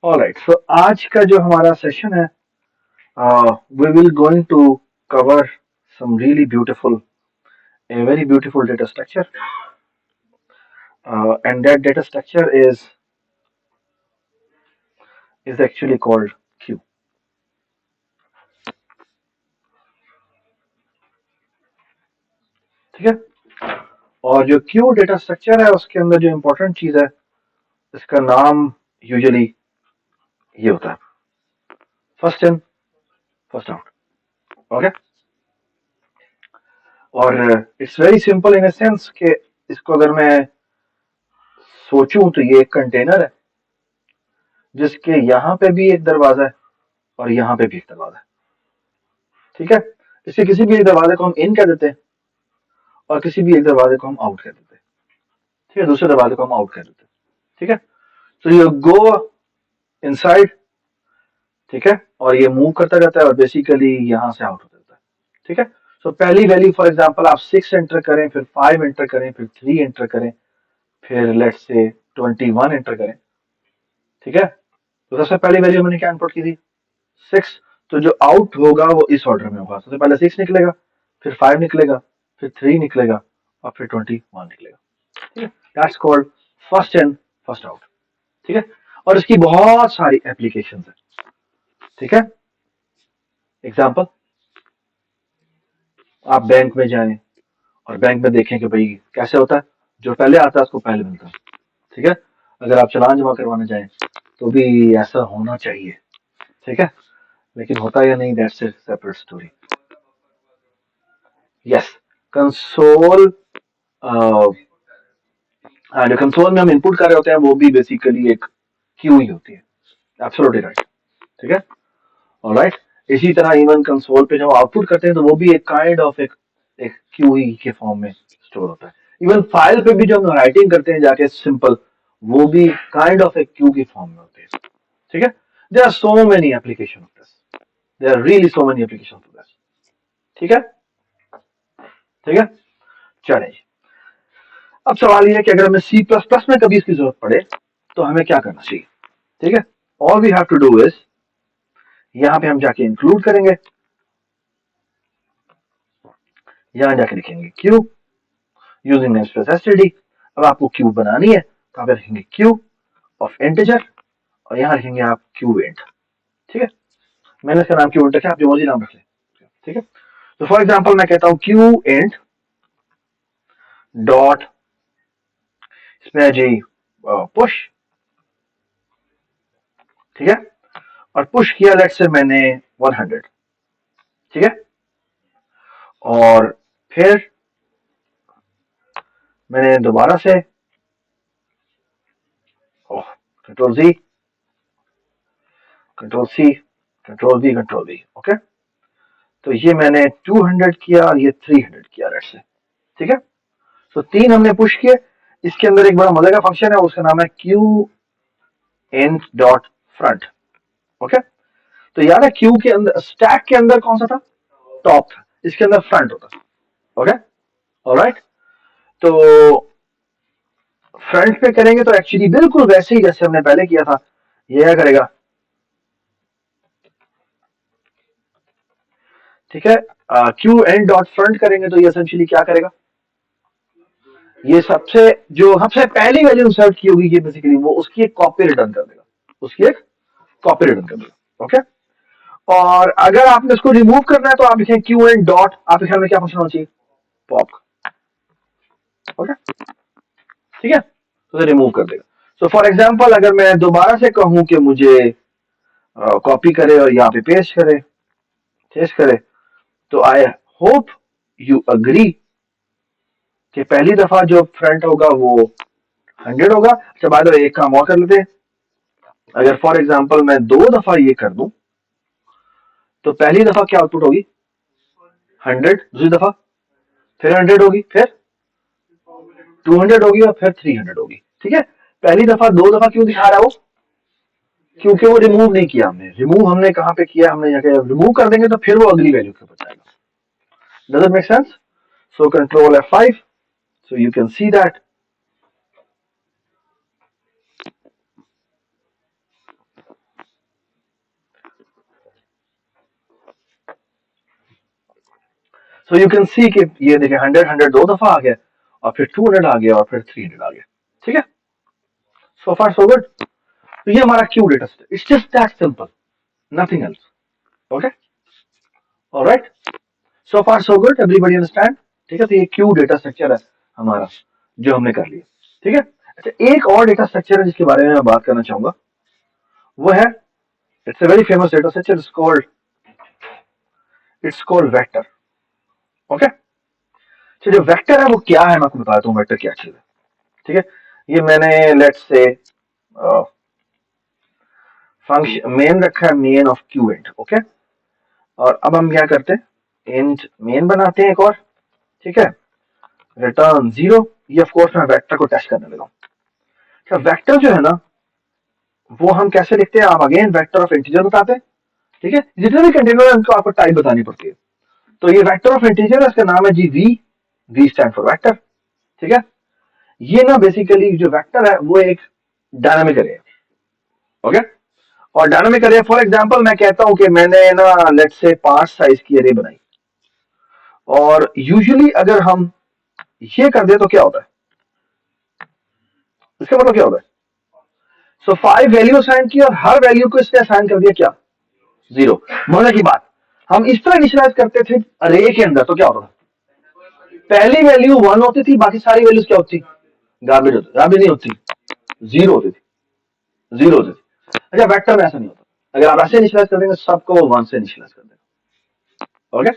Alright, सो आज का जो हमारा सेशन है, we will going to cover some really beautiful, a very beautiful data structure, and that data structure is actually called Q. ठीक है, और जो Q डेटा स्ट्रक्चर है उसके अंदर जो इम्पोर्टेंट चीज है इसका नाम यूजुअली ये होता है, first in first out. Okay, और it's very simple in a sense कि इसको अगर मैं सोचूं तो ये एक कंटेनर है जिसके यहाँ पे भी एक दरवाजा है और यहाँ पे भी एक दरवाजा है. ठीक है, इसके किसी भी एक दरवाजे को हम इन कह देते हैं और किसी भी एक दरवाजे को हम आउट कह देते हैं. ठीक है, दूसरे दरवाजे को हम आउट कह देते हैं. ठीक है, तो ये गो इनसाइड. ठीक है, और ये मूव करता रहता है और बेसिकली यहां से आउट हो जाता है. ठीक है, तो पहली वैल्यू फॉर एग्जांपल आप 6 एंटर करें, फिर 5 एंटर करें, फिर 3 एंटर करें, फिर लेट्स से 21 एंटर करें. ठीक है, तो सबसे पहली वैल्यू मैंने क्या इनपुट की थी, 6. तो जो आउट होगा वो इस ऑर्डर में होगा, सबसे पहले 6 निकलेगा, फिर 5 निकलेगा, फिर 3 निकलेगा और फिर 21 निकलेगा. ठीक है, that's called first in first out. ठीक है, और इसकी बहुत सारी एप्लीकेशन है. ठीक है, एग्जाम्पल, आप बैंक में जाएं और बैंक में देखें कि भाई कैसे होता है, जो पहले आता है उसको पहले मिलता है. ठीक है, अगर आप चालान जमा करवाने जाएं तो भी ऐसा होना चाहिए. ठीक है, लेकिन होता या नहीं, that's a separate story. Yes, console, जो कंसोल में हम इनपुट कर रहे होते हैं वो भी बेसिकली एक क्यू ही होती है. Absolutely right. ठीक है, ऑलराइट. इसी तरह इवन कंसोल पे जब आउटपुट करते हैं तो वो भी एक काइंड ऑफ एक क्यूई के फॉर्म में स्टोर होता है. इवन फाइल पे भी जब हम राइटिंग करते हैं जाके सिंपल, वो भी काइंड ऑफ एक क्यू की फॉर्म में होते हैं. ठीक है, there are so many application of this, there are really so many application of this. ठीक है, ठीक है, चलिए. अब सवाल ये है कि अगर हमें सी प्लस प्लस में कभी इसकी जरूरत पड़े तो हमें क्या करना चाहिए. ठीक है, all we have to do is, यहां पे हम जाके इंक्लूड करेंगे, यहां जाके लिखेंगे क्यू यूजिंग नेमस्पेस एसटीडी. अब आपको क्यू बनानी है तो आप लिखेंगे क्यू ऑफ इंटीजर और यहां लिखेंगे आप क्यू इंट. ठीक है, मैंने इसका नाम क्यू इंट रखा, आप जो मर्जी नाम रख लें. ठीक है, तो फॉर एग्जांपल मैं कहता हूं क्यू इंट डॉट, इसमें जी पुश. ठीक है, और पुश किया लेट्स से मैंने 100. ठीक है, और फिर मैंने दोबारा से control G, control C, control V, control V. Okay, तो ये मैंने 200 किया और ये 300 किया लेट्स से. ठीक है, तो 3 हमने पुश किए. इसके अंदर एक बड़ा मजे का फंक्शन है, उसका नाम है Q int dot front. Okay, तो याद है क्यू के अंदर, स्टैक के अंदर कौन सा था, टॉप था, इसके अंदर फ्रंट होता. Okay, alright. तो फ्रंट पे करेंगे तो एक्चुअली बिल्कुल वैसे ही जैसे हमने पहले किया था. ये क्या करेगा, ठीक है, क्यू एंड डॉट फ्रंट करेंगे तो ये एसेंशियली क्या करेगा, ये सबसे जो सबसे पहली वैल्यू इंसर्ट की होगी ये बेसिकली वो उसकी एक कॉपी रिटर्न कर देगा, उसकी एक कॉपी रिटर्न कर देगा. ओके, और अगर आपने उसको रिमूव करना है तो आप लिखें क्यू एंड डॉट, आपके ख्याल में क्या फंक्शन होना चाहिए, पॉप. ओके, ठीक है, तो रिमूव कर देगा. सो फॉर एग्जांपल अगर मैं दोबारा से कहूं कि मुझे कॉपी करे और यहाँ पे पेस्ट करे, तो आई होप यू अग्री कि पहली दफा जो फ्रंट होगा वो 100 होगा. अच्छा, बाय द वे एक काम और कर लेते हैं, अगर फॉर एग्जांपल मैं 2 दफा ये कर दूं तो पहली दफा क्या आउटपुट होगी 100, दूसरी दफा फिर 100 होगी, फिर 200 होगी और फिर 300 होगी. ठीक है, पहली दफा 2 दफा क्यों दिखा रहा है वो, क्योंकि वो रिमूव नहीं किया हमने. रिमूव हमने कहां पे किया, हमने जाके रिमूव कर देंगे तो फिर वो अगली वैल्यू के ऊपर जाएगा. Does it make sense? So control F5, so you can see that so you can see कि ये देखिए 100 दो दफा आ गया और फिर 200 आ गया और फिर 300 आ गया। ठीक है, सो फार सो गुड। तो ये हमारा Q data set, it's just that simple, nothing else. Okay, alright, so far so good, everybody understand. ठीक है, तो ये क्यू डेटा स्ट्रक्चर है हमारा जो हमने कर लिया। ठीक है, अच्छा एक और डेटा स्ट्रक्चर है जिसके बारे में मैं बात करना चाहूंगा, वो है, it's a very famous data structure, it's called vector. Okay, तो जो वेक्टर है वो क्या है, मैं आपको बताता हूँ वेक्टर क्या चीज है। ठीक है, ये मैंने लेट्स से फंक्शन मेन रखा है, main of Q int. Okay, और अब हम क्या करते हैं, इंट मेन बनाते हैं एक और। ठीक है, रिटर्न 0। ये ऑफ कोर्स मैं वेक्टर को टेस्ट करने लगा हूं। अच्छा, वेक्टर जो है ना वो हम कैसे लिखते हैं, आप अगेन वेक्टर ऑफ इंटीजर बताते हैं। ठीक है, जितने भी कंटेनर है उनको आपको टाइप बतानी पड़ती है। तो ये वेक्टर ऑफ इंटीजर है, इसका नाम है G V, V stand for vector. ठीक है, ये ना बेसिकली जो वेक्टर है वो एक डायनामिक अरे है। ओके, और डायनामिक अरे फॉर एग्जांपल मैं कहता हूं कि मैंने ना लेट्स से 5 साइज की अरे बनाई, और यूजुअली अगर हम ये कर दे तो क्या होता है, इसका मतलब क्या होता है, सो 5 वैल्यू असाइन की और हर वैल्यू को इसने असाइन कर दिया क्या, 0। मजे की बात, हम इस तरह इनिशियलाइज करते थे अरे के अंदर, तो क्या होता था, पहली वैल्यू 1 होती थी, बाकी सारी वैल्यूज क्या होती, गार्बेज होती, गार्बेज नहीं होती, 0 होती थी, 0 होती थी। अच्छा, वेक्टर में ऐसा नहीं होता, अगर आप ऐसे इनिशियलाइज कर देंगे सबको वो 1 से इनिशियलाइज कर देगा। ओके,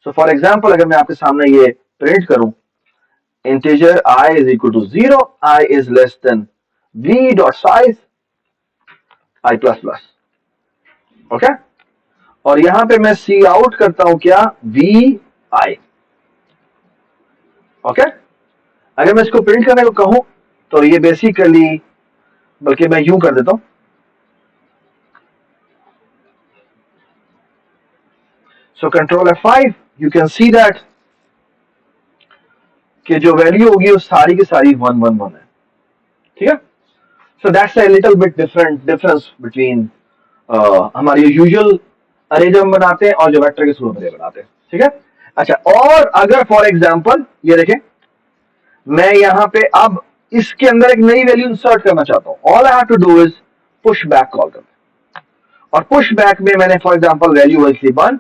सो फॉर एग्जांपल अगर मैं आपके सामने ये प्रिंट करूं, integer I is equal to 0, I is less than v dot size I plus plus। Okay, और यहां पे मैं सी आउट करता हूं क्या, वी आई। ओके, अगर मैं इसको प्रिंट करने को कहूं तो ये बेसिकली, बल्कि मैं यूं कर देता हूं, so control F5, you can see that कि जो वैल्यू होगी वो सारी की सारी 111 है। ठीक है, so that's a little bit difference between हमारी यूजुअल अरे जो हम बनाते हैं और जो वेक्टर के थ्रू अरे बनाते हैं। ठीक है, अच्छा, और अगर फॉर एग्जांपल ये देखें, मैं यहां पे अब इसके अंदर एक नई वैल्यू इंसर्ट करना चाहता हूं, all I have to do is push back call करना, और पुश बैक में मैंने फॉर एग्जांपल वैल्यू हुई थी 1,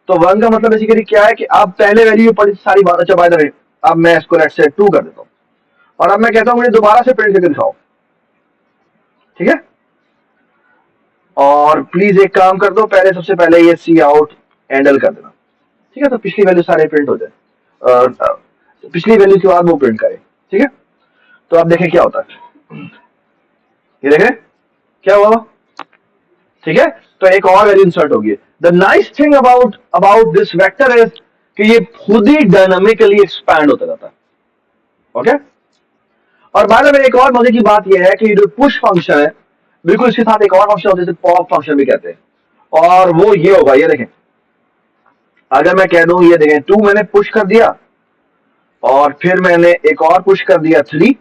तो 1 का मतलब बेसिकली क्या है कि अब पहले वैल्यू पड़ी सारी बात, अच्छा बाय द वे अब मैं इसको लेट्स से 2 कर देता हूं, और अब मैं कहता हूं मुझे दोबारा से प्रिंट करके दिखाओ। ठीक है, और प्लीज एक काम कर दो, पहले सबसे पहले ये सी आउट हैंडल कर देना। ठीक है, तो पिछली वैल्यू सारे प्रिंट हो जाए, पिछली वैल्यू के बाद वो प्रिंट करे। ठीक है, तो आप देखें क्या होता है, ये देखें क्या हुआ। ठीक है, तो एक और वैल्यू इंसर्ट होगी। The nice thing about about this vector is कि ये खुद ही डायनामिकली एक्सपैंड होता रहता है। ओके, और बाद में एक और मजे की बात यह है कि जो पुश फंक्शन है, बिल्कुल इसके साथ एक और फंक्शन होता है जिसे पॉप फंक्शन भी कहते हैं, और वो ये होगा, ये देखें, अगर मैं कह दूं ये देखें 2 मैंने पुश कर दिया और फिर मैंने एक और पुश कर दिया 3,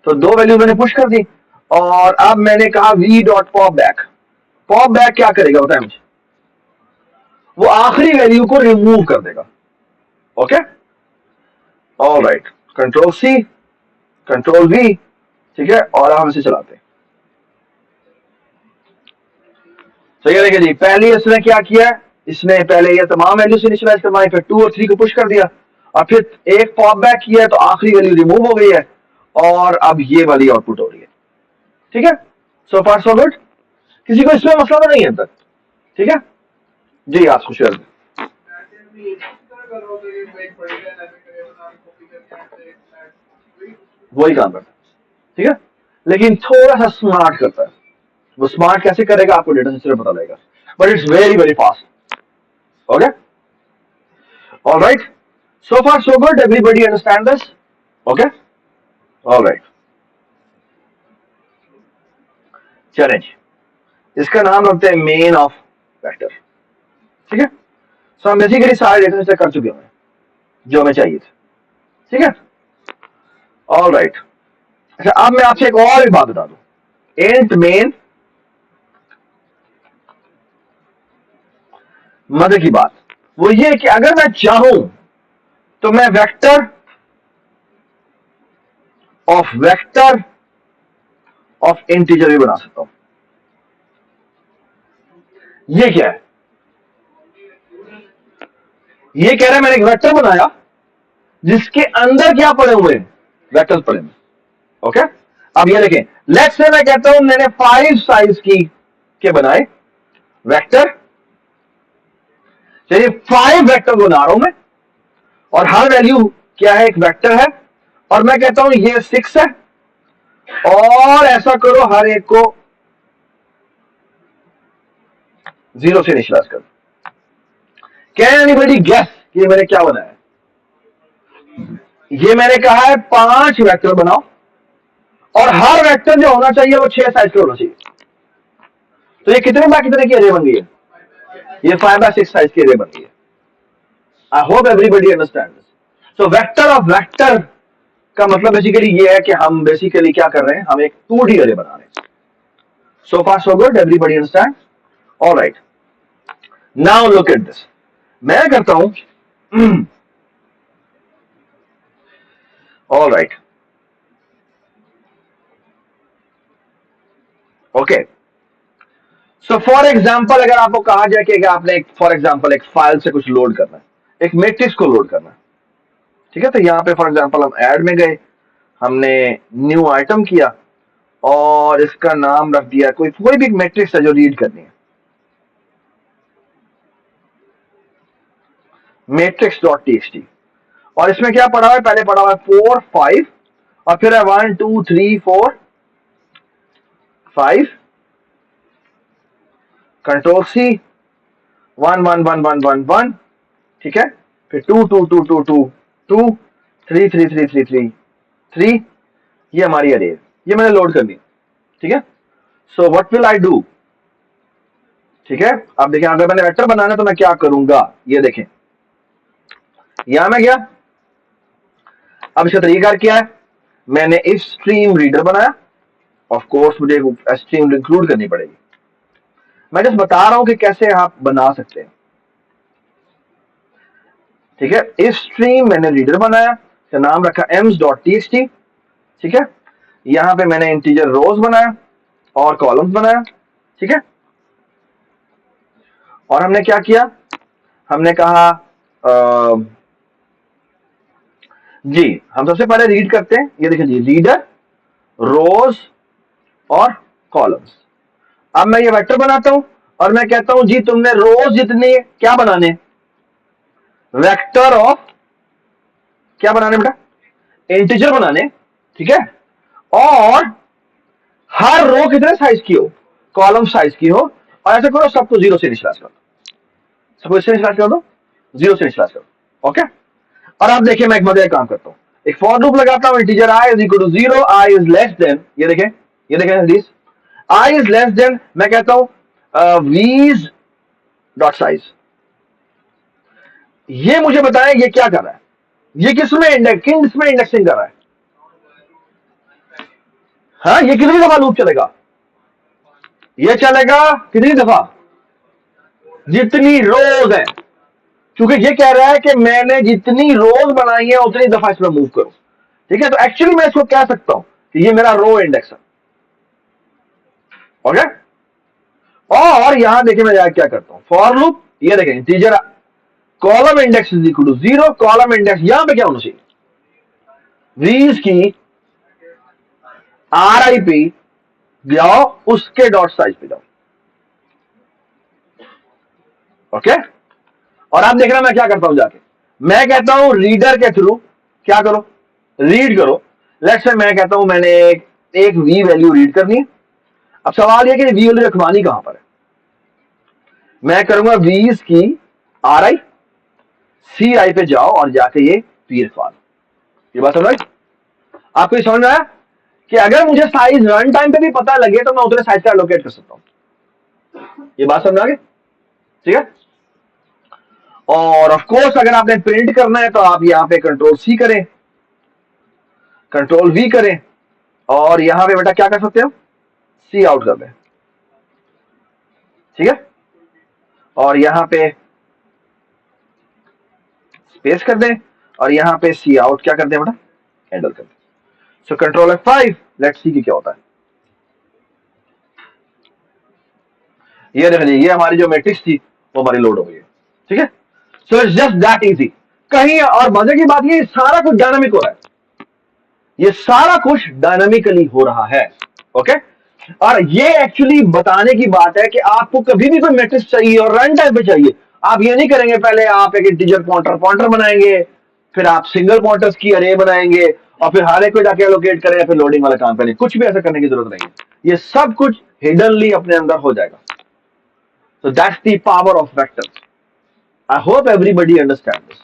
तो 2 वैल्यू मैंने पुश कर दी, और अब मैंने कहा V dot pop back. Pop back क्या करेगा बताएं मुझे, वो आखिरी वैल्यू को रिमूव कर देगा। Okay, alright, control C, control V. ठीक है, और हम इसे चलाते हैं। तो ये देखिए जी, पहले इसने क्या किया, इसने पहले ये तमाम वैल्यू से इनिशियलाइज करवाई, फिर 2 और 3 को पुश कर दिया, और फिर एक पॉप बैक किया तो आखिरी वैल्यू रिमूव हो गई है, और अब ये वाली आउटपुट हो रही है। ठीक है, सो फार सो गुड, किसी को इसमें मसला तो नहीं है तक। ठीक है जी, आप खुश रहे, वही काम करता है। ठीक है, लेकिन थोड़ा सा स्मार्ट करता है। वो स्मार्ट कैसे करेगा आपको डेटा स्ट्रक्चर पता लगेगा, but it's very very fast. Okay, alright, so far so good, everybody understand this. Okay, alright, चलें जी, इसका नाम रखते हैं मेन ऑफ वेक्टर। ठीक है, सो हम बेसिकली सारे डेटा स्ट्रक्चर कर चुके हैं जो हमें चाहिए थे। ठीक है, ऑलराइट, अच्छा अब मैं आपसे एक और भी बात बता दूं, इंट मेन, मजे की बात, वो ये कि अगर मैं चाहूं तो मैं वेक्टर ऑफ इंटीजर भी बना सकता हूं। ये क्या है? ये कह रहा है मैंने एक वेक्टर बनाया जिसके अंदर क्या पड़े हुए हैं, वेक्टर्स पड़े हुए। ओके, अब ये देखें, लेट्स से मैं कहता हूं मैंने 5 साइज की के बनाए वेक्टर, चलिए 5 वेक्टर बना रहा हूं मैं, और हर वैल्यू क्या है, एक वेक्टर है, और मैं कहता हूं ये 6 है, और ऐसा करो हर एक को 0 से इनिशियलाइज करो। कैन एनीबॉडी गेस कि मैंने क्या बनाया? ये मैंने कहा है 5 वेक्टर बनाओ, और हर वेक्टर जो होना चाहिए वो 6 साइज का होना चाहिए। तो ये कितने बाय कितने की एरे बन गई है? ये 5x6 साइज की एरे बन गई है। आई hope everybody understand this. So vector of vector का मतलब बेसिकली ये है कि हम बेसिकली क्या कर रहे हैं, हम एक 2D एरे बना रहे हैं। So far so good, everybody understand? Alright, now look at this. मैं करता हूं alright, okay. So for example अगर आपको कहा जाए कि आपने फॉर एग्जाम्पल एक फाइल से कुछ लोड करना है, एक मैट्रिक्स को लोड करना है, ठीक है, तो यहां पे फॉर एग्जाम्पल हम ऐड में गए, हमने न्यू आइटम किया और इसका नाम रख दिया, कोई भी मैट्रिक्स है जो रीड करनी है, मैट्रिक्स डॉट टीएक्सटी, और इसमें क्या पड़ा हुआ है, पहले पड़ा हुआ है 4 5, और फिर है 1 2 3 4 5, कंट्रोल सी 1 1 1 1 1 1, ठीक है, फिर 2 2 2 2 2 2 3 3 3 3 3 3, ये हमारी अरे है, ये मैंने लोड करनी है, ठीक है। So what will I do, ठीक है, अब देखें अगर मैंने वेक्टर बनाना है तो मैं क्या करूंगा, ये देखें, यहां मैं गया, अब इसका तरीका क्या है, मैंने इफ स्ट्रीम रीडर बनाया, ऑफ कोर्स मुझे स्ट्रीम इंक्लूड करनी पड़ेगी, मैं जस्ट बता रहा हूं कि कैसे आप बना सकते हैं, ठीक है। इफ स्ट्रीम मैंने रीडर बनाया, तो नाम रखा ems.txt, ठीक है, यहां पे मैंने इंटीजर रोज बनाया और कॉलम्स बनाया, ठीक है, और हमने क्या किया, हमने कहा जी हम सबसे पहले रीड करते हैं, ये देखिए जी, रीडर रोज और कॉलम्स। अब मैं ये वेक्टर बनाता हूं और मैं कहता हूं जी तुमने रोज जितने क्या बनाने, वेक्टर ऑफ क्या बनाने बेटा, इंटीजर बनाने, ठीक है, और हर रो कितने साइज की हो, कॉलम साइज की हो, और ऐसे करो सबको 0 से इनिशियलाइज कर दो, सबको इससे इनिशियलाइज कर दो, 0 से इनिशियलाइज कर दो, ओके। और आप देखिए मैं एक मजेदार काम करता हूं, एक फॉर लूप लगाता हूं, integer i is equal to 0, i is less than, ये देखें, ये देखें this, i is less than, मैं कहता हूं v's डॉट साइज, ये मुझे बताएं ये क्या कर रहा है, ये किसमें इंडेक्सिंग कर रहा है, हाँ, ये कितनी दफा लूप चलेगा, ये चलेगा कितनी दफा, जितनी रोज है, क्योंकि ये कह रहा है कि मैंने जितनी रोज बनाई है उतनी दफा इसमें मूव करो, ठीक है। तो एक्चुअली मैं इसको कह सकता हूं कि ये मेरा रो इंडेक्स है, ओके। और यहां देखिए मैं क्या करता हूं, फॉर लूप, ये देखें integer column index is equal to 0, column index यहां पे क्या होना चाहिए, वीज की आर आई पे जाओ, उसके डॉट साइज पे जाओ, ओके। और आप देखना मैं क्या करता हूं जाके, मैं कहता हूं रीडर के थ्रू क्या करो, रीड करो, लेट्स से मैं कहता हूं मैंने एक वी वैल्यू रीड करनी है। अब सवाल यह कि वी वैल्यू रखवानी कहां पर है, मैं करूंगा वीज की आर आई सी आई पे जाओ और जाके ये वी रखवा दो, ये बात समझ, आपको ये समझ में आया कि अगर मुझे साइज रन टाइम पे भी पता लगे तो मैं उतने साइज का एलोकेट कर सकता हूं, ये बात समझ आ गई, ठीक है। और ऑफ कोर्स अगर आपने प्रिंट करना है तो आप यहां पे कंट्रोल सी करें, कंट्रोल वी करें, और यहां पे बेटा क्या कर सकते हो, सी आउट कर दें, ठीक है, और यहां पे स्पेस कर दें और यहाँ पे सी आउट क्या कर दें बेटा, हैंडल कर दें। So control F5, let's see कि क्या होता है। ये देख लीजिए, ये हमारी जो मैट्रिक्स थी वो हमारी लोड हो गई है, ठीक है। So it's just that easy. कहीं और मजे की बात ये सारा कुछ डायनामिक हो रहा है, ये सारा कुछ डायनामिकली हो रहा है, ओके। और ये एक्चुअली बताने की बात है कि आपको कभी भी कोई मैट्रिक्स चाहिए और रन टाइम पे चाहिए, आप ये नहीं करेंगे पहले आप एक इंटीजर पॉइंटर बनाएंगे, फिर आप सिंगल पॉइंटर्स की अरे बनाएंगे और फिर हर एक को जाके एलोकेट करें, फिर लोडिंग वाला काम करें। कुछ भी ऐसा करने की जरूरत नहीं है, ये सब कुछ हिडनली अपने अंदर हो जाएगा। So that's the power of vectors. I hope everybody understands this.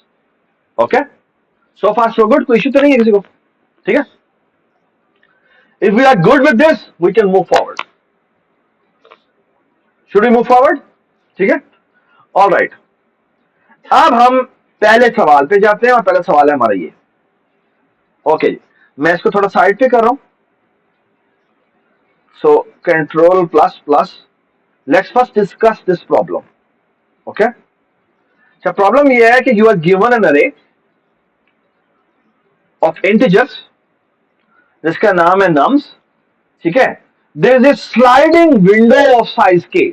Okay? So far so good. कोई इश्यू तो नहीं है किसी को, ठीक है। If we are good with this, we can move forward. Should we move forward? ठीक है। All right. अब हम पहले सवाल पे जाते हैं और पहला सवाल है हमारा ये। ओके, मैं इसको थोड़ा साइड पे कर रहा हूं। So control plus. Let's first discuss this problem. Okay? अच्छा, प्रॉब्लम ये है कि you are given an array of integers जिसका नाम है nums, ठीक है। There is a sliding window of size k.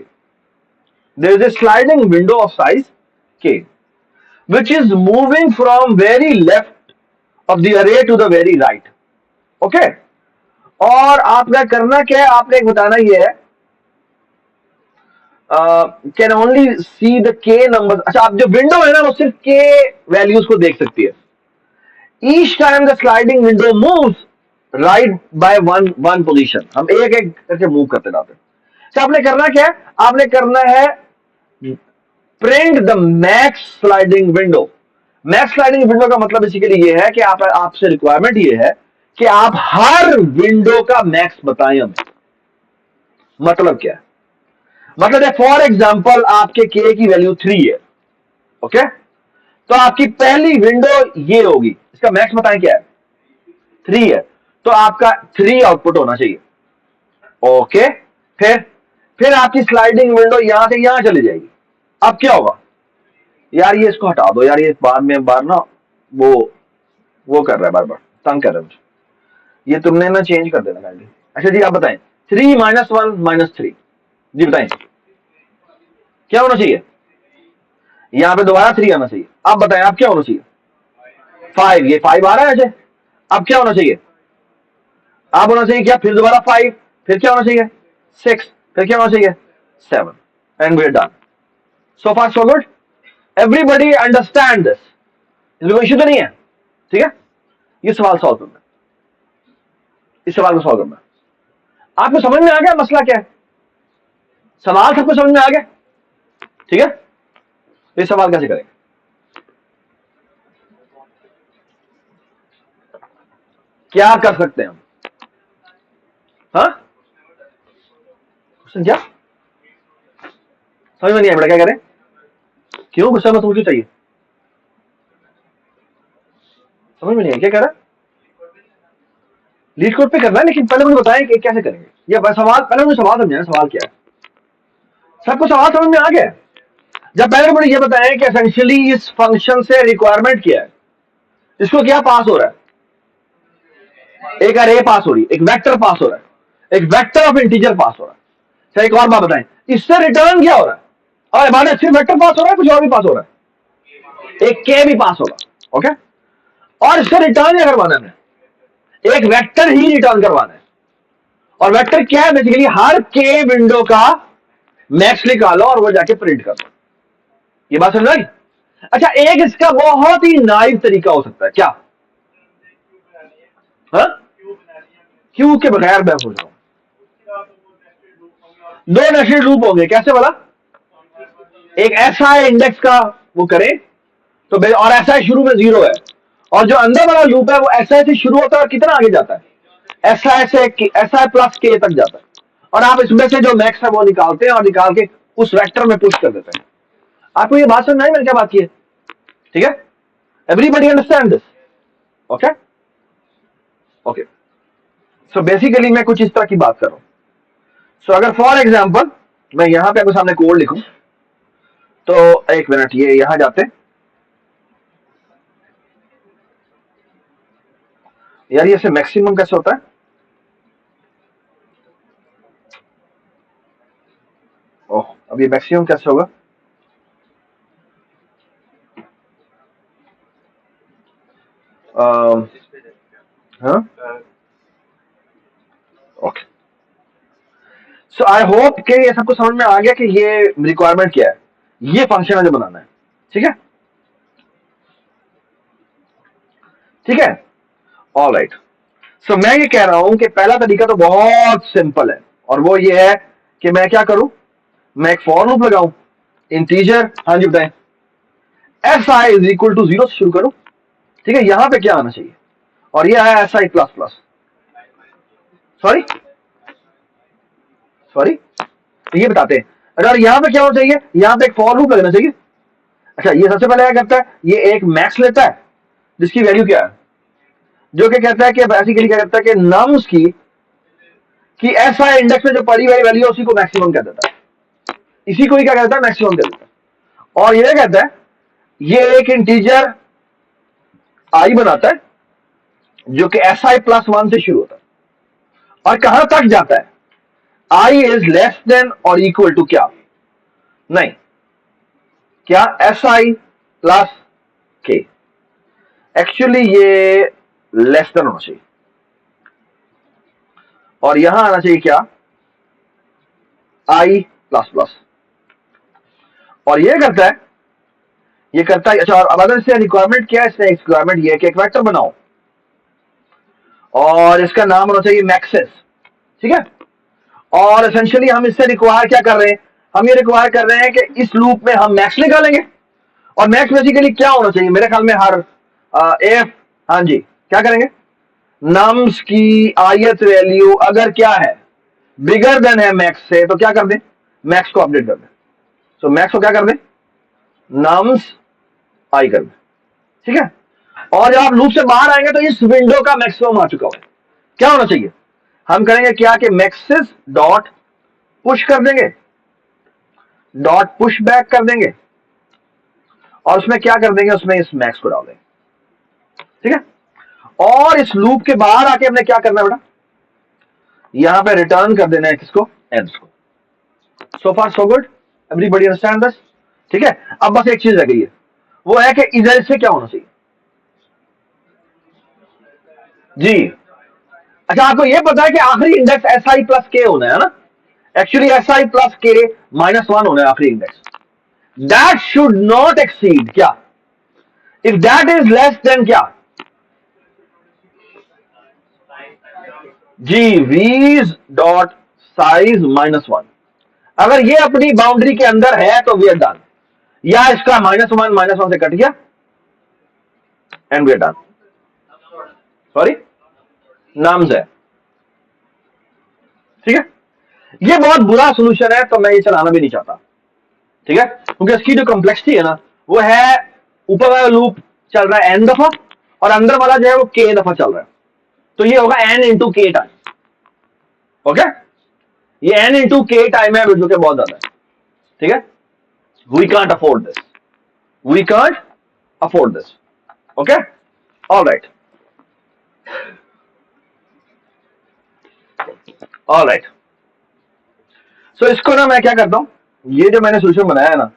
There is a sliding window of size k, which is moving from very left of the array to the very right. Okay? और आपका करना क्या है, आपने एक बताना ये है कैन ओनली सी द के नंबर। अच्छा, आप जो विंडो है ना वो सिर्फ के वैल्यूज को देख सकती है। Each time the sliding window moves right by one position, हम एक एक करके मूव करते जाते हैं। तो आपने करना क्या है, आपने करना है print the max sliding window. Max sliding window का मतलब बेसिकली ये है कि आपसे रिक्वायरमेंट ये है कि आप हर विंडो का मैक्स बताएं हमें। मतलब क्या है, मतलब है फॉर एग्जांपल आपके के की वैल्यू 3 है, ओके। तो आपकी पहली विंडो ये होगी, इसका मैक्स बताएं क्या है, 3 है, तो आपका 3 आउटपुट होना चाहिए, ओके। फिर आपकी स्लाइडिंग विंडो यहां से यहां चली जाएगी। अब क्या होगा, यार ये इसको हटा दो यार, ये बाद में बार ना वो कर रहा है, बार बार तंग कर रहा है मुझे, ये तुमने ना चेंज कर देना काइंडली। अच्छा जी, आप बताएं 3 - 1 - 3, जी बताएं क्या होना चाहिए, यहां पे दोबारा 3 आना चाहिए। आप बताएं आप क्या होना चाहिए, 5, ये 5 आ रहा है ऐसे। अब क्या होना चाहिए, आप होना चाहिए क्या, फिर दोबारा 5, फिर क्या होना चाहिए 6, फिर क्या होना चाहिए 7, and we are done. So far so good, everybody understand this, इसमें कोई इश्यू तो नहीं है, ठीक है। ये सवाल सॉल्व करना, इस सवाल को सॉल्व करना। आपको समझ में आ गया मसला क्या है, सवाल सबको समझ में आ गया, ठीक है। ये सवाल कैसे करेंगे, क्या कर सकते हैं हम, हाँ क्या समझ में नहीं आया बेटा, क्या करें, क्यों गुस्सा मत, क्यों चाहिए, समझ में नहीं आया क्या कह रहा है। लीड कोड पे करना है, लेकिन पहले मुझे बताएं कि कैसे करेंगे ये सवाल, पहले मुझे सवाल समझाना, सवाल क्या है। सबको सवाल समझ में आ गया, जब पहले मुझे ये बताएं कि एसेंशियली इस फंक्शन से रिक्वायरमेंट क्या है, इसको क्या पास हो रहा है, एक अरे पास हो रही है, एक वेक्टर पास हो रहा है, एक वेक्टर ऑफ इंटीजर पास हो रहा है। अच्छा, एक और बात बताएं, इससे रिटर्न क्या हो रहा है, और बात है सिर्फ वेक्टर पास हो रहा है, कुछ और भी पास हो रहा है, एक के भी पास होगा, ओके। और इससे रिटर्न क्या करवाना है, एक वेक्टर ही रिटर्न करवाना है, और वेक्टर क्या है, बेसिकली हर के विंडो का मैक्स निकालो और वो जाके प्रिंट कर दो। ये बात समझ आई। अच्छा, एक इसका बहुत ही नाइव तरीका हो सकता है, क्या, हाँ क्यों के बगैर मैं पूछ रहा हूं, 2 नेस्टेड लूप होंगे, कैसे बोला, एक ऐसा है इंडेक्स का वो करें तो, और ऐसा है शुरू में 0 है, और जो अंदर वाला लूप है वो ऐसा से शुरू होता है और कितना आगे जाता है, ऐसा प्लस के तक जाता है, और आप इसमें से जो मैक्स है वो निकालते हैं और निकाल के उस वेक्टर में पुश कर देते हैं। आपको ये बात समझ में आई मैंने क्या बात की है, ठीक है। Everybody understand this, okay okay. So basically मैं कुछ इस तरह की बात कर रहा हूं। सो अगर फॉर एग्जांपल मैं यहां पे आपके सामने कोड लिखूं, तो एक मिनट, ये यहां जाते हैं, यार ये से मैक्सिमम कैसे होता है? ओह, अब ये मैक्सिमम कैसे होगा? हाँ, ओके। सो आई होप कि ये सबको समझ में आ गया कि ये रिक्वायरमेंट क्या है, ये फंक्शन है जो बनाना है। ठीक है, ठीक है, ऑल राइट। सो मैं ये कह रहा हूं कि पहला तरीका तो बहुत सिंपल है, और वो ये है कि मैं क्या करूं, मैं एक फॉर लूप लगाऊं, इंटीजर, हाँ जी बताएं, S I is equal to zero से शुरू करूं। ठीक है, यहां पे क्या आना चाहिए, और ये आया S i plus plus, sorry sorry, तो ये बताते हैं। अगर यहां पे क्या होना चाहिए, यहां पे एक फॉर लूप लगना चाहिए। अच्छा, ये सबसे पहले क्या करता है, ये एक मैक्स लेता है जिसकी वैल्यू क्या है, जो कि कहता है कि बेसिकली क्या करता है कि नम्स की एस आई इंडेक्स में जो पड़ी हुई वैल्यू है उसी को मैक्सिमम कह देता है, इसी को ही क्या कहता है, मैक्सिमम कह देता है। और ये कहता है, ये एक इंटीजर आई बनाता है जो कि एस आई प्लस वन से शुरू होता है, और कहां तक जाता है, आई इज लेस देन और इक्वल टू क्या, नहीं, क्या, एस आई प्लस के। एक्चुअली ये लेस देन होना चाहिए, और यहां आना चाहिए क्या, आई प्लस प्लस। और ये करता है, ये करता है। अच्छा, और अब अगर इससे रिक्वायरमेंट क्या है, इसने रिक्वायरमेंट ये है कि एक वेक्टर बनाओ और इसका नाम होना चाहिए मैक्सिस। ठीक है, और एसेंशियली हम इससे रिक्वायर क्या कर रहे हैं, हम ये रिक्वायर कर रहे हैं कि इस लूप में हम मैक्स निकालेंगे, और मैक्स बेसिकली क्या होना चाहिए, मेरे ख्याल में हर एफ, हाँ जी, क्या करेंगे, नम्स की आयत वैल्यू अगर क्या है, बिगर देन है मैक्स से, तो क्या कर दें, मैक्स को अपडेट कर दें। सो मैक्स को क्या कर दें, नम्स आई कर दें। ठीक है, और जब आप लूप से बाहर आएंगे तो इस विंडो का मैक्सिमम आ चुका हो, क्या होना चाहिए, हम करेंगे क्या कि मैक्सिस डॉट पुश कर देंगे, डॉट पुश बैक कर देंगे, और उसमें क्या कर देंगे, उसमें इस मैक्स को डाल देंगे। ठीक है, और इस लूप के बाहर आके हमने क्या करना है बेटा, यहां पे रिटर्न कर देना है किसको, एंड्स को। So far so good, everybody understand this. ठीक है, अब बस एक चीज रह गई है, वो है कि इधर से क्या होना चाहिए जी। अच्छा, आपको यह पता है कि आखिरी इंडेक्स एस आई प्लस के होना है ना, actually s i plus k minus one होना है आखिरी इंडेक्स, दैट शुड नॉट एक्सीड क्या, if that is less than क्या जी, वीज डॉट साइज माइनस वन। अगर ये अपनी बाउंड्री के अंदर है तो वी आर डन, या इसका माइनस वन से कट गया and we are done. Sorry, nums है। ठीक है, ये बहुत बुरा सोल्यूशन है, तो मैं ये चलाना भी नहीं चाहता। ठीक है, क्योंकि इसकी जो कॉम्प्लेक्सिटी है ना, वो है ऊपर वाला लूप चल रहा है एन दफा, और अंदर वाला जो है वो के दफा चल रहा है, तो ये होगा n into k time. Okay, ये एन इंटू के टाइम है, जो कि बहुत ज्यादा है। ठीक है, we can't afford this, we can't afford this. Okay, all right, all right. So इसको ना मैं क्या करता हूं, ये जो मैंने सोल्यूशन बनाया है ना,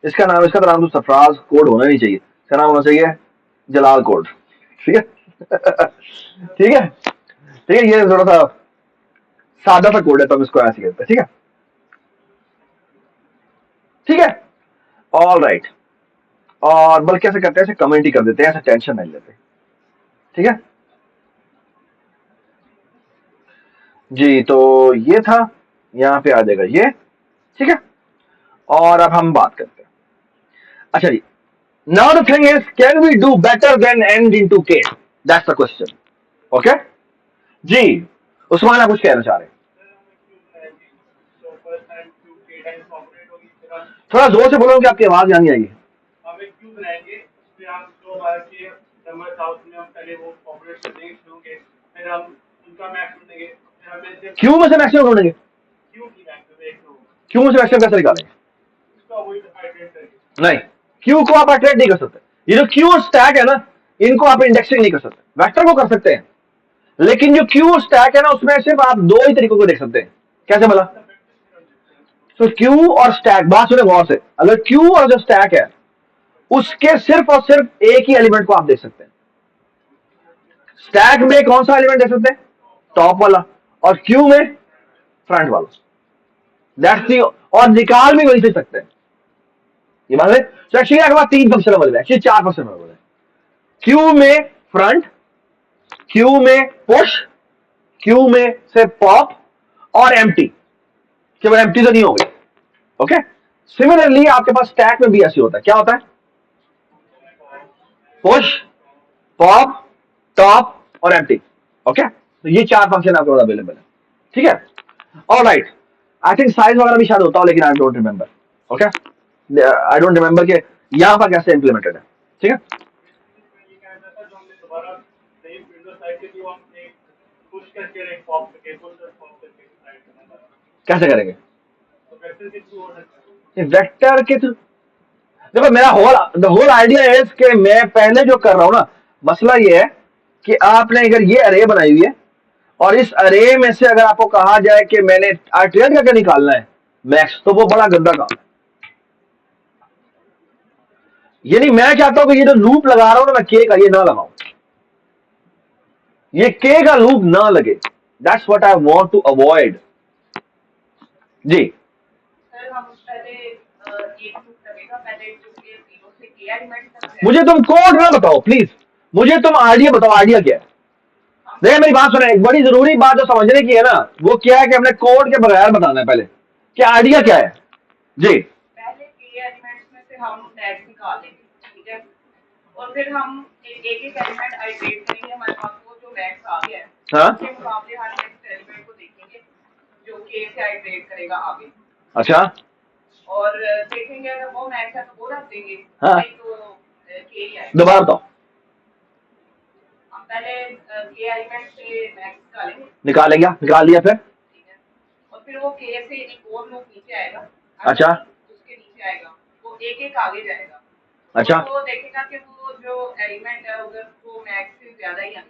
इसका नाम तो सरफराज कोड होना नहीं चाहिए, इसका नाम होना चाहिए जलाल कोड। ठीक है ठीक है, ठीक है, ये थोड़ा सा सादा सा कोड है, तो हम इसको ऐसे कहते हैं। ठीक है, ठीक है, ऑल राइट। और बल्कि ऐसे करते हैं, ऐसे कमेंट ही कर देते हैं, ऐसे टेंशन नहीं लेते। ठीक है जी, तो ये था, यहां पे आ जाएगा ये। ठीक है, और अब हम बात करते हैं। अच्छा जी, now the thing is, can we do better than n into k, that's the question. Okay जी, उस्मान आप कुछ कहना चाह रहे हैं, थोड़ा जोर से बोलो कि आपकी आवाज यहाँ नहीं आएगी। क्यों में से मैक्सिमम ढूंढेंगे, क्यों में से मैक्सिमम कैसे निकालेंगे, नहीं, क्यू को आप अट्रैक्ट नहीं कर सकते, ये जो क्यू और स्टैक है ना, इनको आप इंडेक्सिंग नहीं कर सकते, वेक्टर को कर सकते हैं, लेकिन जो क्यू और स्टैक है ना, उसमें सिर्फ आप दो ही तरीकों को देख सकते हैं। कैसे बोला? तो क्यू और स्टैक, बात सुने गौर से, अगर क्यू और जो स्टैक है उसके सिर्फ और सिर्फ एक ही एलिमेंट को आप देख सकते हैं। स्टैक में कौन सा एलिमेंट देख सकते हैं? टॉप वाला। और क्यू में फ्रंट वाला। That's the. और निकाल भी वही से सकते हैं। ये बात है। तो एक्चुअली आपके पास तीन फंक्शन अवेलेबल है, एक्चुअली चार फंक्शन अवेलेबल है। क्यू में फ्रंट, क्यू में पुश, क्यू में से पॉप और एम्प्टी। केवल एम्प्टी तो नहीं हो गई। ओके। सिमिलरली आपके पास स्टैक में भी ऐसे होता है। क्या होता है? पुश, पॉप, टॉप और एम्प्टी। ओके। तो ये चार फंक्शन आपके पास अवेलेबल है। ठीक है। ऑलराइट। आई थिंक साइज वगैरह भी शायद होता हो, लेकिन I don't remember. Okay. I don't remember कि यहां पर कैसे इंप्लीमेंटेड है। ठीक है। कैसे करेंगे? वेक्टर के थ्रू। देखो, मेरा द होल आइडिया है कि मैं पहले जो कर रहा हूं ना, मसला ये है कि आपने अगर ये अरे बनाई हुई है और इस अरे में से अगर आपको कहा जाए कि मैंने आइटरेट करके निकालना है मैक्स, तो वो बड़ा गंदा काम है। यानी मैं चाहता हूं कि ये जो लूप लगा रहा हूं ना मैं के का, ये ना लगाऊं, ये के का लूप ना लगे। That's what I want to avoid. जी। मुझे तुम कोड ना बताओ प्लीज, मुझे तुम आइडिया बताओ। आइडिया क्या है? देखिए, मेरी बात सुने, एक बड़ी जरूरी बात जो समझने की है ना, वो क्या है कि हमने कोड के बगैर बताना है पहले कि आइडिया क्या है। जी। पहले के एलिमेंट्स में से हम मैक्स निकाल लेंगे, ठीक है, और फिर हम एक एक एलिमेंट आइटरेट करेंगे, हमारे पास वो जो मैक्स आ गया है, हाँ, उसके मुकाबले हर नेक्स्ट एलिमेंट को देखेंगे जो के से आइटरेट करेगा आगे। अच्छा। और देखेंगे अगर वो मैक्स है तो वो रख देंगे, हाँ, नहीं तो के ही आएगा। दोबारा बताओ। हम पहले के एलिमेंट से मैक्स निकालेंगे, निकाल लिया फिर, ठीक है, और फिर वो के से एक और लूप नीचे आएगा। अच्छा। उसके नीचे आएगा, वो एक एक आगे जाएगा। अच्छा। तो वो देखेगा कि वो जो एलिमेंट है अगर वो मैक्स से ज्यादा ही है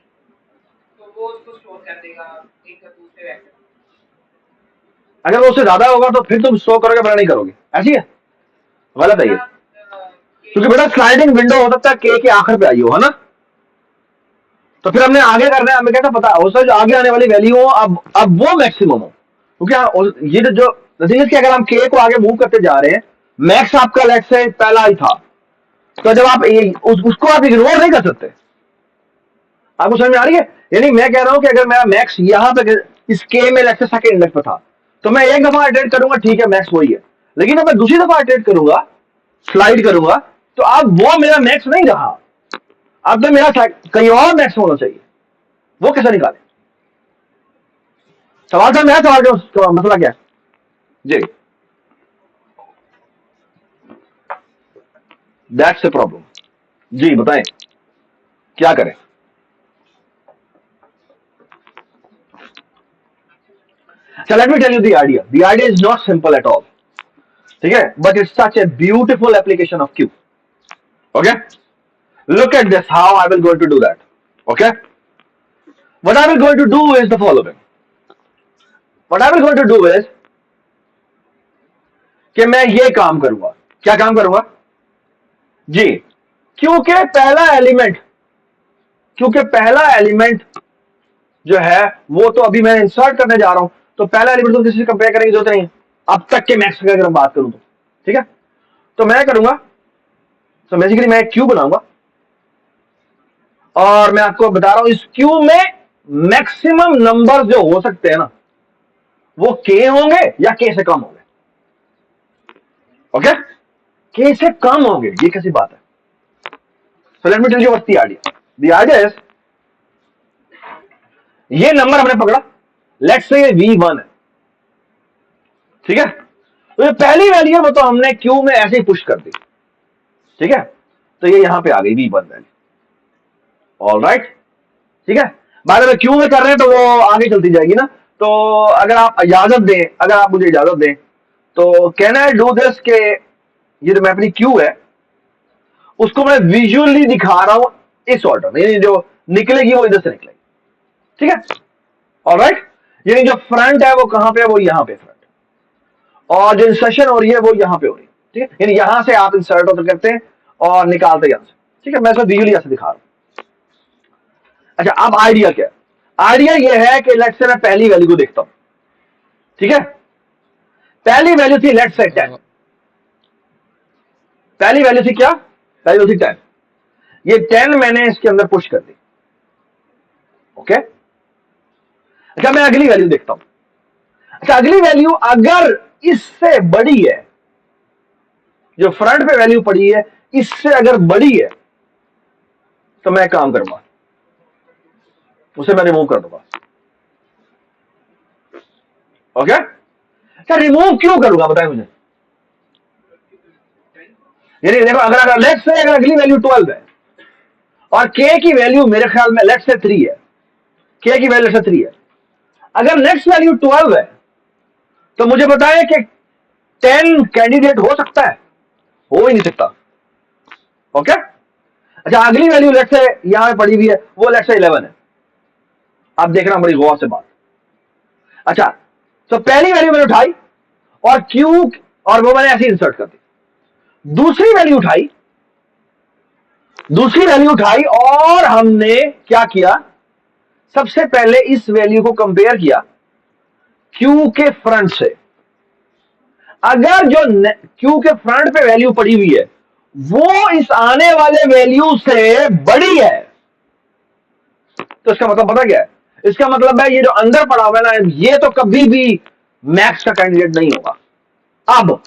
तो वो उसको स्टोर कर देगा एक दूसरे वेक्टर। अगर वो उससे ज्यादा होगा तो फिर तुम स्टोर करोगे, बड़ा नहीं करोगे, ऐसी है? गलत है ये, क्योंकि बेटा स्लाइडिंग विंडो हो सकता है के आखिर पे आई हो, है ना? तो फिर हमने आगे करना है, हमें कैसा पता हो सर जो आगे आने वाली वैल्यू हो अब वो मैक्सिमम हो, क्योंकि ये जो नतीजे कि अगर हम के को आगे मूव करते जा रहे हैं, मैक्स आपका लेट्स से पहला ही था, तो जब आप उसको आप इग्नोर नहीं कर सकते। आपको समझ में आ रही है? यानी मैं कह रहा हूं कि अगर मेरा मैक्स यहां पे इस के में लेट्स से सेकंड इंडेक्स पे था, तो मैं एक दफा अटेंड करूंगा, ठीक है, मैक्स वही है। लेकिन अगर मैं दूसरी दफा अटेंड करूंगा, स्लाइड करूंगा, तो अब वो मेरा मैक्स नहीं रहा, अब तो मेरा कहीं और मैक्स होना चाहिए। वो कैसे निकाले? सवाल था मेरा, सवाल का मसला क्या है? जी। That's the problem. जी बताएं, क्या करें? So let me tell you the idea. The idea is not simple at all. ठीक है, but it's such a beautiful application of Q. Okay? Look at this. How I will going to do that? Okay? What I will going to do is the following. What I will going to do is कि मैं ये काम करूंगा। क्या काम करूंगा? जी, क्योंकि पहला एलिमेंट जो है वो तो अभी मैं इंसर्ट करने जा रहा हूं, तो पहला एलिमेंट तो किसी से कंपेयर करने की जरूरत नहीं है अब तक के मैक्स की अगर हम बात करूं तो। ठीक है, तो मैं करूंगा, तो बेसिकली मैं एक क्यू बनाऊंगा और मैं आपको बता रहा हूं इस क्यू में मैक्सिमम नंबर जो हो सकते हैं ना, वो के होंगे या के से कम होंगे। ओके, के से कम होंगे, ये कैसी बात है? So let me tell you what's the idea. The idea is, ये नंबर हमने पकड़ा, लेट्स से ये V1 है, ठीक है, तो ये पहली वैल्यू है वो तो हमने क्यू में ऐसे ही पुश कर दी, ठीक है, तो ये यहां पे आ गई V1 वैल्यू। ऑलराइट, ठीक है, बाद में क्यू में कर रहे हैं तो वो आगे चलती जाएगी ना। तो अगर आप इजाजत दें, अगर आप मुझे इजाजत दें, तो कैन आई डू दिस के ये जो मैं अपनी क्यू है उसको मैं विजुअली दिखा रहा हूं इस ऑर्डर में, जो निकलेगी वो इधर से निकलेगी। ठीक है, ऑलराइट। यानी जो फ्रंट है वो कहां पे है, वो यहां पे फ्रंट, और जो इंसर्शन हो रही है वो यहां पे हो रही है। ठीक है, यानी यहां से आप इंसर्ट होकर करते हैं और निकालते यहां से। ठीक है, मैं इसको विजुअली ऐसे दिखा रहा हूं। अच्छा, अब आइडिया क्या है? आइडिया ये है कि लेट्स से मैं पहली वैल्यू को देखता हूं। ठीक है, पहली वैल्यू थी लेट्स से 10। पहली वैल्यू थी क्या? पहली वैल्यू थी 10। ये 10 मैंने इसके अंदर पुश कर दी। ओके, अच्छा मैं अगली वैल्यू देखता हूं। अच्छा, अगली वैल्यू अगर इससे बड़ी है, जो फ्रंट पे वैल्यू पड़ी है इससे अगर बड़ी है, तो मैं काम करूंगा, उसे मैं रिमूव कर दूंगा। ओके, अच्छा रिमूव क्यों करूंगा बताएं मुझे। यानी देखो, अगर लेट्स से अगर अगली वैल्यू 12 है और के की वैल्यू मेरे ख्याल में लेट्स से 3 है, के की वैल्यू से 3 है, अगर नेक्स्ट वैल्यू 12 है तो मुझे बताएं कि 10 कैंडिडेट हो सकता है? हो ही नहीं सकता। ओके, अच्छा अगली वैल्यू लेट्स से यहां पे पड़ी हुई है, वो लेट्स से 11 है। आप देखना बड़ी गौर से बात। अच्छा, तो पहली वैल्यू मैंने उठाई और क्यू, और वो मैंने ऐसे इंसर्ट कर दी। दूसरी वैल्यू उठाई, दूसरी वैल्यू उठाई और हमने क्या किया, सबसे पहले इस वैल्यू को कंपेयर किया क्यू के फ्रंट से। अगर जो क्यू के फ्रंट पे वैल्यू पड़ी हुई है वो इस आने वाले वैल्यू से बड़ी है, तो इसका मतलब पता क्या है? इसका मतलब है ये जो अंदर पड़ा हुआ है ना, ये तो कभी भी मैक्स का कैंडिडेट नहीं होगा। अब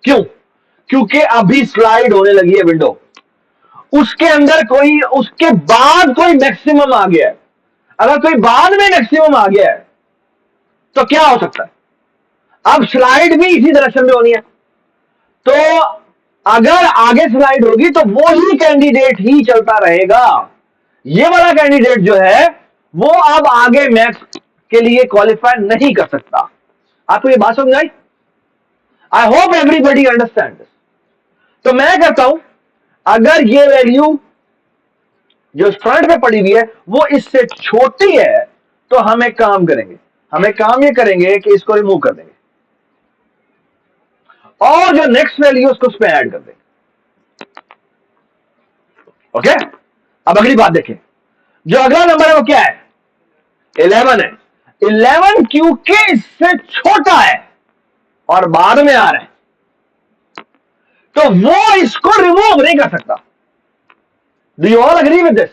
क्यों? क्योंकि अभी स्लाइड होने लगी है विंडो, उसके अंदर कोई, उसके बाद कोई मैक्सिमम आ गया है। अगर कोई बाद में मैक्सिमम आ गया है तो क्या हो सकता है? अब स्लाइड भी इसी डायरेक्शन में होनी है, तो अगर आगे स्लाइड होगी तो वो ही कैंडिडेट ही चलता रहेगा। ये वाला कैंडिडेट जो है वो अब आगे मैक्स के लिए क्वालिफाई नहीं कर सकता। आपको ये बात समझ आई? I hope everybody understand. तो मैं कहता हूं, अगर ये वैल्यू जो फ्रंट में पड़ी हुई है वो इससे छोटी है, तो हम एक काम करेंगे, हम एक काम ये करेंगे कि इसको रिमूव कर देंगे और जो नेक्स्ट वैल्यू उसको उसमें ऐड कर देंगे। ओके, अब अगली बात देखें। जो अगला नंबर है वो क्या है? 11 है। 11 क्योंकि इससे छोटा है और बाद में आ रहा है, तो वो इसको रिमूव नहीं कर सकता। Do you all agree with this?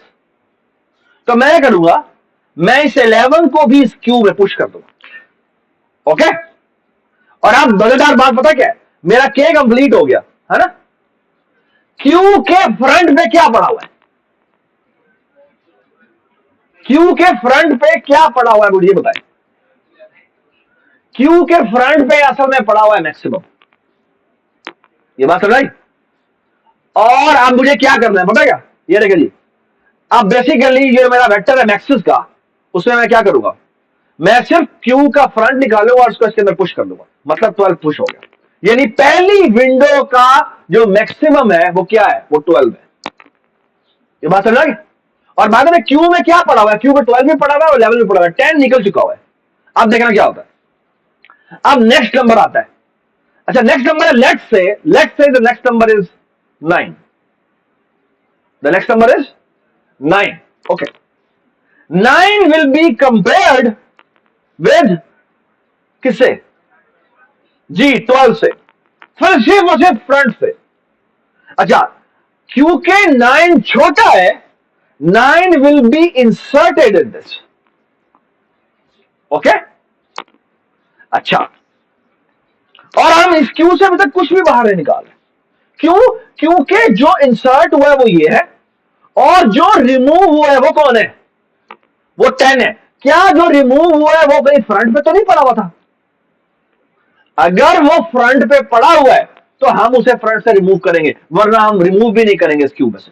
तो मैं करूंगा, मैं इस 11 को भी इस क्यू में पुश कर दूंगा। ओके, और अब मजेदार बात पता क्या है? मेरा के कंप्लीट हो गया है ना। क्यू के फ्रंट पे क्या पड़ा हुआ है? क्यू के फ्रंट पे क्या पड़ा हुआ है मुझे बताएं। क्यू के फ्रंट पे असल में पड़ा हुआ है मैक्सिमम। ये बात समझ आई? और अब मुझे क्या करना है पता क्या? ये देखिए जी, अब बेसिकली ये मेरा वेक्टर है मैक्सिस का, उसमें मैं क्या करूंगा, मैं सिर्फ क्यू का फ्रंट निकालूंगा और उसको इसके अंदर पुश कर दूंगा, मतलब 12 पुश हो गया। यानी पहली विंडो का जो मैक्सिमम है वो क्या है? वो 12 है। ये बात समझ आ गई? और बाद में क्यू में क्या पड़ा हुआ है? क्यू में 12 भी पड़ा हुआ है और 11 भी पड़ा हुआ है, 10 निकल चुका हुआ है। अब देखना क्या होता है। अब नेक्स्ट नंबर आता है। अच्छा, नेक्स्ट नंबर है let's say the next number is 9। The next number is 9। Okay, 9 will be compared with किससे? जी 12 से, फिर सिर्फ और सिर्फ फ्रंट से। अच्छा, क्योंकि 9 छोटा है, 9 will be inserted in this. Okay, अच्छा, और हम इस क्यू से अभी तक कुछ भी बाहर नहीं निकाले। क्यों? क्योंकि जो इंसर्ट हुआ है वो ये है और जो रिमूव हुआ है वो कौन है? वो 10 है। क्या जो रिमूव हुआ है वो कहीं फ्रंट पे तो नहीं पड़ा हुआ था? अगर वो फ्रंट पे पड़ा हुआ है तो हम उसे फ्रंट से रिमूव करेंगे, वरना हम रिमूव भी नहीं करेंगे इस क्यू में से।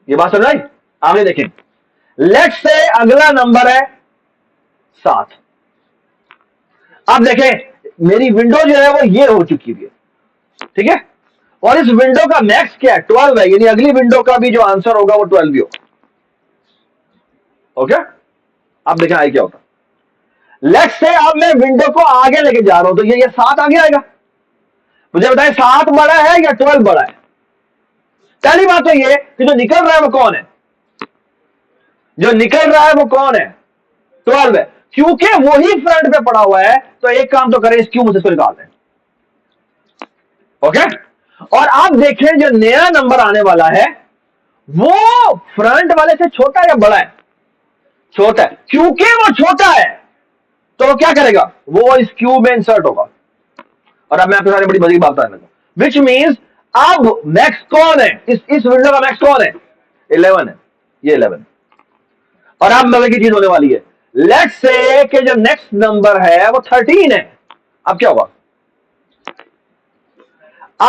ये बात समझ आई? आगे देखें। लेट्स से अगला नंबर है 7। अब देखें, मेरी विंडो जो है वो ये हो चुकी है, ठीक है, और इस विंडो का मैक्स क्या है? 12 है। यानी अगली विंडो का भी जो आंसर होगा वो 12 भी होगा। ओके, अब देखें आगे क्या होता है। लेट्स से अब मैं विंडो को आगे लेके जा रहा हूं, तो ये 7 आगे आएगा। मुझे बताएं 7 बड़ा है या 12 बड़ा है? पहली बात तो ये कि जो निकल रहा है वो कौन है? जो निकल रहा है वो कौन है? 12 है, क्योंकि वही फ्रंट पे पड़ा हुआ है। तो एक काम तो करें, इस क्यू में से इसको निकाल दें। ओके, और आप देखें जो नया नंबर आने वाला है वो फ्रंट वाले से छोटा है या बड़ा है? छोटा है, क्योंकि वो छोटा है तो वो क्या करेगा? वो इस क्यू में इंसर्ट होगा। और अब मैं आपके सामने बड़ी मजे की बात बताने लगा, विच मीन्स अब मैक्स कौन है? इस विंडो का मैक्स कौन है? 11 है, ये 11। और अब मजे की चीज होने वाली है। लेट्स से कि जो नेक्स्ट नंबर है वो 13 है। अब क्या होगा?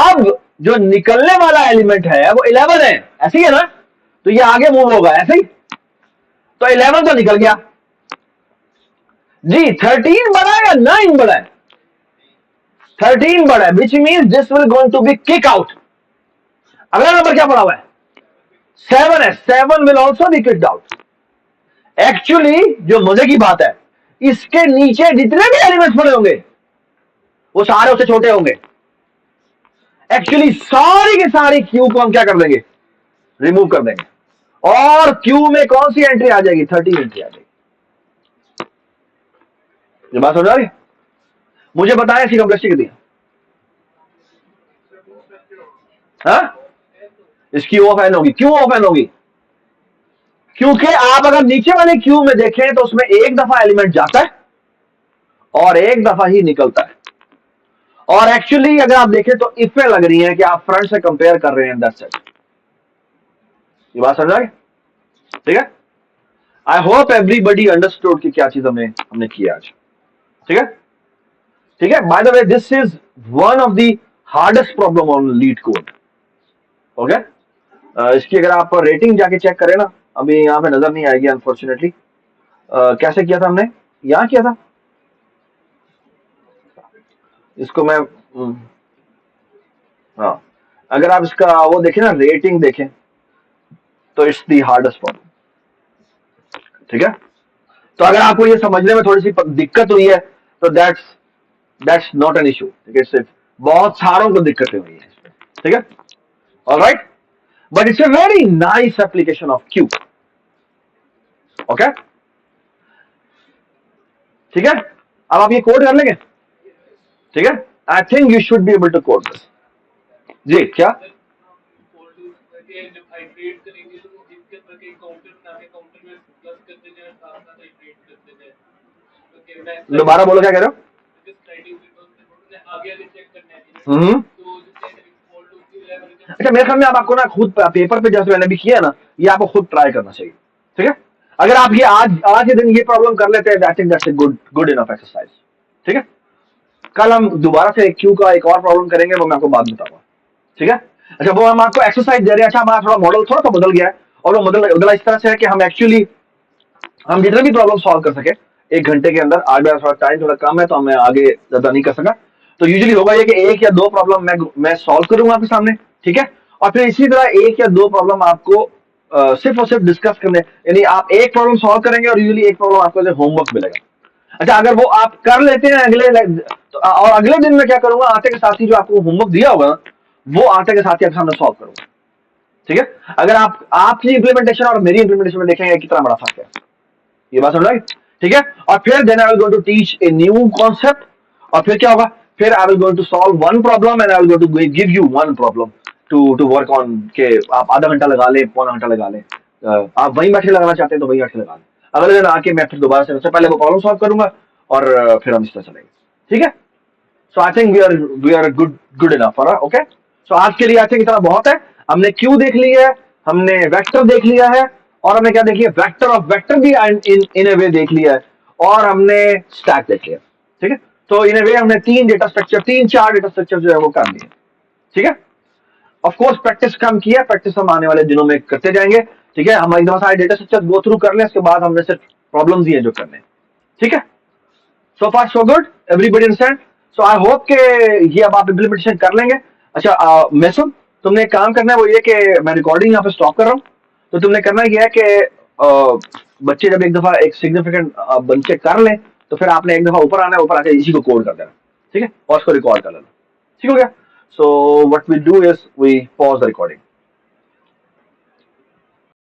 अब जो निकलने वाला एलिमेंट है वो 11 है, ऐसे ही है ना? तो ये आगे मूव होगा ऐसे ही, तो 11 तो निकल गया जी। 13 बड़ा है या 9 बड़ा है? 13 बड़ा है, which means this will going to be kick out. अगला नंबर क्या पड़ा हुआ है? 7 है, 7 will also be kicked out. Actually जो मजे की बात है, इसके नीचे जितने भी एलिमेंट्स पड़े होंगे वो सारे उससे छोटे होंगे। एक्चुअली सारी की सारी क्यू को हम क्या कर देंगे? रिमूव कर देंगे। और क्यू में कौन सी एंट्री आ जाएगी? 13 एंट्री आ जाएगी। ये बात समझ आ रही? मुझे बताएं इसकी कॉम्प्लेक्सिटी कितनी है? हाँ? इसकी ऑफ एन होगी। क्यों ऑफ एन होगी? क्योंकि आप अगर नीचे वाले क्यू में देखें तो उसमें एक दफा एलिमेंट जाता है और एक दफा ही निकलता है। और एक्चुअली अगर आप देखें तो इफे लग रही है कि आप फ्रंट से कंपेयर कर रहे हैं, दैट्स इट। ये बात समझ आ गई? ठीक है, आई होप एवरीबडी अंडरस्टूड कि क्या चीज हमने किया आज। ठीक है, ठीक है। By the way this is one of the hardest problem on leet code. Okay, इसकी अगर आप रेटिंग जाके चेक करें ना, अभी यहां पे नजर नहीं आएगी अनफॉर्चुनेटली। कैसे किया था हमने? यहां किया था इसको मैं हाँ, अगर आप इसका वो देखें ना, रेटिंग देखें, तो इट्स दी हार्डेस्ट प्रॉब्लम। ठीक है, तो अगर आपको ये समझने में थोड़ी सी दिक्कत हुई है तो दैट्स नॉट एन इशू। ठीक है, सिर्फ बहुत सारों को दिक्कतें हुई है इसमें। ठीक है, alright, but it's a very nice application of Q. Okay, ठीक है, अब आप ये कोड कर लेंगे? ठीक है, I think you should be able to code this. जी क्या? दोबारा बोलो, क्या कह रहे हो? अच्छा, मेरे ख्याल में आप आपको ना खुद पेपर पे जैसे मैंने भी किया ना, ये आपको खुद ट्राई करना चाहिए। ठीक है, अगर आप ये आज के दिन ये प्रॉब्लम कर लेते हैं, that's a good enough exercise. ठीक है, कल हम दोबारा से क्यू का एक और प्रॉब्लम करेंगे, वो मैं आपको बाद में बताऊंगा। ठीक है, अच्छा वो हम आपको एक्सरसाइज दे रहे हैं। अच्छा, हमारा थोड़ा मॉडल थोड़ा सा बदल गया है, और वो बदला इस तरह से है कि हम एक्चुअली हम जितने भी प्रॉब्लम सॉल्व कर सके 1 घंटे के अंदर, आज मेरा थोड़ा टाइम थोड़ा कम है तो मैं आगे ज्यादा नहीं कर सका। तो यूजुअली होगा ये कि 1 या 2 प्रॉब्लम मैं सॉल्व करूंगा आपके सामने। ठीक है, और फिर इसी तरह 1 या 2 प्रॉब्लम आपको सिर्फ और सिर्फ डिस्कस करने, यानी आप एक प्रॉब्लम सॉल्व करेंगे और यूजुअली एक प्रॉब्लम आपको होमवर्क मिलेगा। अच्छा, अगर वो आप कर लेते हैं तो, और अगले दिन मैं क्या करूंगा, आते के साथ ही जो आपको होमवर्क दिया होगा वो आते के साथ ही आपके सामने सॉल्व करूंगा। ठीक है, अगर आप आपकी इंप्लीमेंटेशन और मेरी इंप्लीमेंटेशन में देखेंगे कितना बड़ा फर्क है। ये बात समझ आई? ठीक है, और फिर then I will going to teach a new concept. और फिर क्या होगा? फिर I will going to solve one problem and I will going to give you one problem to work on. के आप आधा घंटा लगा लें, पौना घंटा लगा लें, आप वहीं बैठे लगाना चाहते हैं तो वहीं बैठे लगा लें। अगले दिन आके मैं फिर दोबारा से पहले वो प्रॉब्लम सॉल्व करूंगा और फिर हम इस तरह चलेंगे। ठीक है, so I think we are good enough. Okay, so आज के लिए आई थिंक इतना बहुत है। हमने क्यू देख ली है, हमने वेक्टर देख लिया है, और हमने क्या देख लिया? वेक्टर ऑफ वेक्टर भी इन ए वे देख लिया है, और हमने स्टैक देख लिया। ठीक है, तो इन ए वे हमने 3 डेटा स्ट्रक्चर, 3-4 डेटा स्ट्रक्चर जो है वो कर लिए। ठीक है, ऑफ कोर्स प्रैक्टिस कम किया, प्रैक्टिस हम आने वाले दिनों में करते जाएंगे। ठीक है, हम एकदम सारे डेटा स्ट्रक्चर गो थ्रू कर लें, इसके बाद हमने सिर्फ प्रॉब्लम्स ही है जो करने। ठीक है, so far so good, everybody understand. So I hope के ये अब आप इम्प्लीमेंटेशन कर लेंगे। अच्छा मैसम, तुमने एक काम करना है, वो ये कि मैं रिकॉर्डिंग यहाँ पे स्टॉप कर रहा हूँ, तो तुमने करना यह है कि बच्चे जब एक दफा एक सिग्निफिकेंट बच्चे कर लें तो फिर आपने एक दफा ऊपर आना है, ऊपर आके इसी को कोड कर देना, ठीक है, और उसको रिकॉर्ड कर लेना, ठीक हो गया। So what we do is we pause the recording.